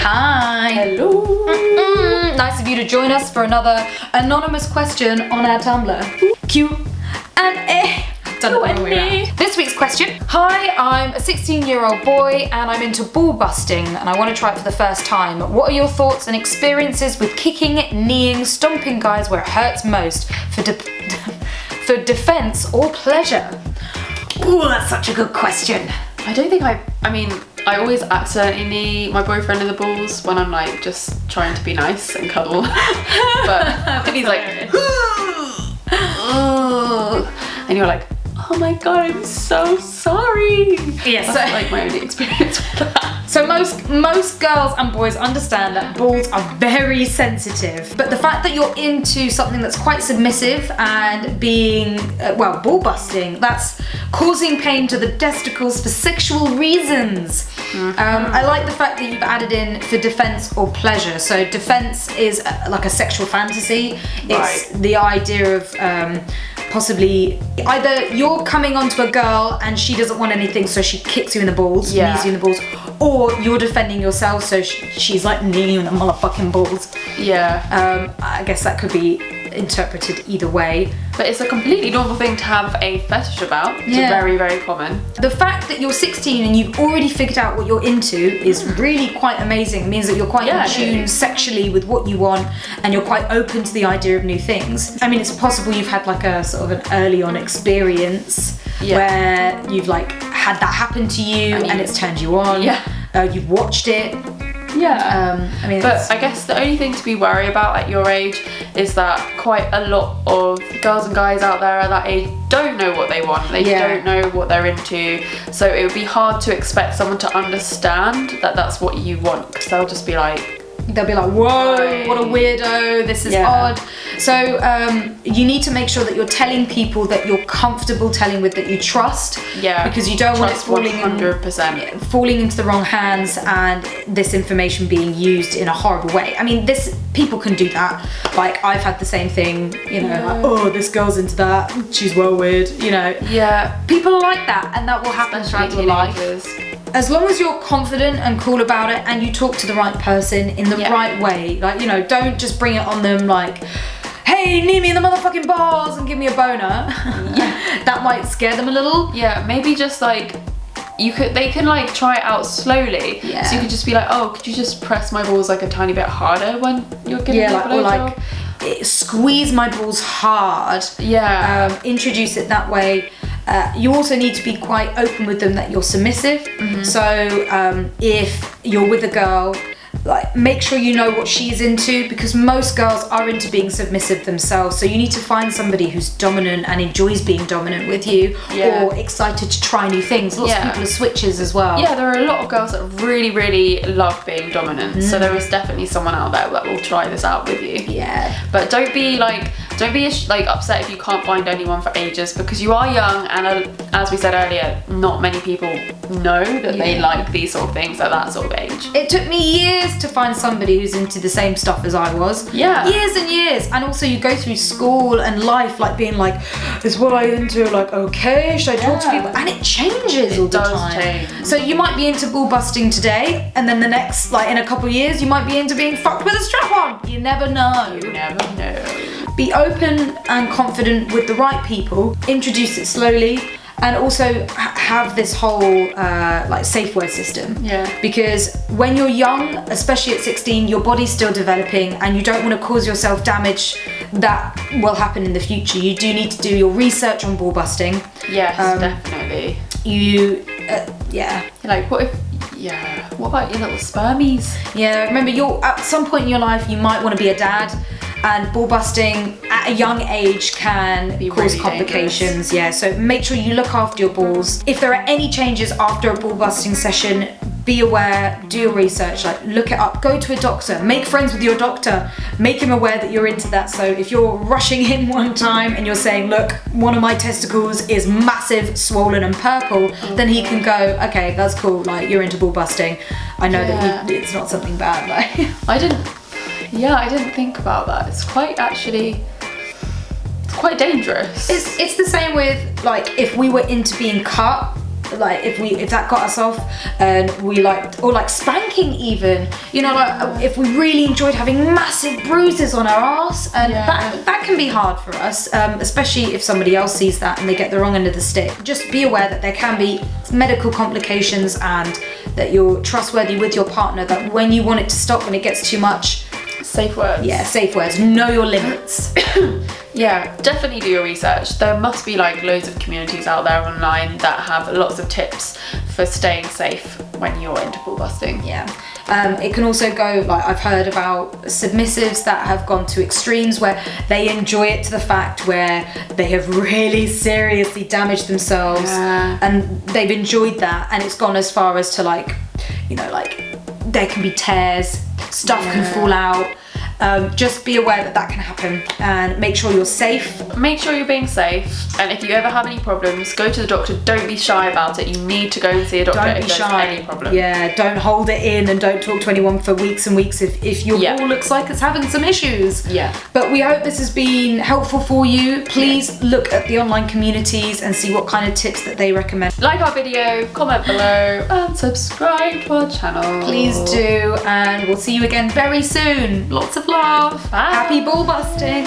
Hi. Hello. Nice of you to join us for another anonymous question on our Tumblr. Q&A. Done it the wrong way around. This week's question. Hi, I'm a 16-year-old boy and I'm into ball busting and I want to try it for the first time. What are your thoughts and experiences with kicking, kneeing, stomping guys where it hurts most for defense or pleasure? Ooh, that's such a good question. I don't think I mean, I always accidentally knee my boyfriend in the balls when I'm like just trying to be nice and cuddle. But if he's like, and you're like, oh my god, I'm so sorry. Yeah, that's like my only experience with that. So most girls and boys understand that balls are very sensitive, but the fact that you're into something that's quite submissive and being, ball busting, that's causing pain to the testicles for sexual reasons. I like the fact that you've added in for defense or pleasure. So defense is like a sexual fantasy. It's the idea of possibly either you're coming onto a girl and she doesn't want anything, so she kicks you in the balls, knees you in the balls, or you're defending yourself, so she's like kneeing you in the motherfucking balls. Yeah. I guess that could be interpreted either way. But it's a completely normal thing to have a fetish about. It's very, very common. The fact that you're 16 and you've already figured out what you're into is really quite amazing. It means that you're quite in tune sexually with what you want and you're quite open to the idea of new things. I mean, it's possible you've had like a sort of an early on experience where you've like had that happen to you and it's turned you on. You've watched it. I mean, but I guess the only thing to be worried about at your age is that quite a lot of girls and guys out there at that age don't know what they want. They don't know what they're into. So it would be hard to expect someone to understand that that's what you want, because they'll just be like, whoa, what a weirdo, this is odd. So you need to make sure that you're telling people that you're comfortable telling with, that you trust. Because you don't want it falling 100%. Falling into the wrong hands and this information being used in a horrible way. I mean, people can do that. Like, I've had the same thing, you know, like, oh, this girl's into that, she's well weird, you know. People are like that, and that will happen throughout your life. As long as you're confident and cool about it and you talk to the right person in the right way, like, you know, don't just bring it on them like, hey, knee me in the motherfucking balls and give me a boner. That might scare them a little. Maybe just like, they can like try it out slowly. So you could just be like, oh, could you just press my balls like a tiny bit harder when you're giving me a blowjob? Or like, squeeze my balls hard. Introduce it that way. You also need to be quite open with them that you're submissive. So if you're with a girl, like, make sure you know what she's into, because most girls are into being submissive themselves. So you need to find somebody who's dominant and enjoys being dominant with you, or excited to try new things. Lots of people are switchers as well. There are a lot of girls that really, really love being dominant. So there is definitely someone out there that will try this out with you. But don't be upset if you can't find anyone for ages, because you are young, and as we said earlier, not many people know that they like these sort of things at that sort of age. It took me years to find somebody who's into the same stuff as I was. Years and years. And also you go through school and life like being like, is what I into, like, okay, should I talk to people? And it changes all the time. Change. So you might be into ball busting today, and then the next, like, in a couple of years, you might be into being fucked with a strap on. You never know. You never know. Be open and confident with the right people. Introduce it slowly. And also have this whole like safe word system. Because when you're young, especially at 16, your body's still developing and you don't want to cause yourself damage that will happen in the future. You do need to do your research on ball busting. Definitely. Like, what about your little spermies? Remember, at some point in your life, you might want to be a dad. And ball busting at a young age can cause really complications. So make sure you look after your balls. If there are any changes after a ball busting session, be aware, do your research, like, look it up, go to a doctor, make friends with your doctor, make him aware that you're into that. So if you're rushing in one time and you're saying, look, one of my testicles is massive, swollen and purple, then he can go, okay, that's cool, like, you're into ball busting. I know that it's not something bad. Like, I didn't think about that. It's quite dangerous. It's the same with, like, if we were into being cut, like if that got us off, and we or like spanking even, you know, like if we really enjoyed having massive bruises on our arse, and that can be hard for us, especially if somebody else sees that and they get the wrong end of the stick. Just be aware that there can be medical complications, and that you're trustworthy with your partner, that when you want it to stop, when it gets too much, safe words. Yeah, safe words. Know your limits. Yeah, definitely do your research. There must be like loads of communities out there online that have lots of tips for staying safe when you're into ball busting. Yeah. It can also go, like I've heard about submissives that have gone to extremes where they enjoy it to the fact where they have really seriously damaged themselves, and they've enjoyed that, and it's gone as far as to like, you know, like there can be tears, stuff can fall out. Just be aware that can happen, and make sure you're safe. Make sure you're being safe, and if you ever have any problems, go to the doctor. Don't be shy about it. You need to go and see a doctor if there's any problem. Yeah, don't hold it in and don't talk to anyone for weeks and weeks if your ball looks like it's having some issues. Yeah. But we hope this has been helpful for you. Please look at the online communities and see what kind of tips that they recommend. Like our video, comment below, and subscribe to our channel. Please do, and we'll see you again very soon. Lots of love. Bye. Happy ball busting.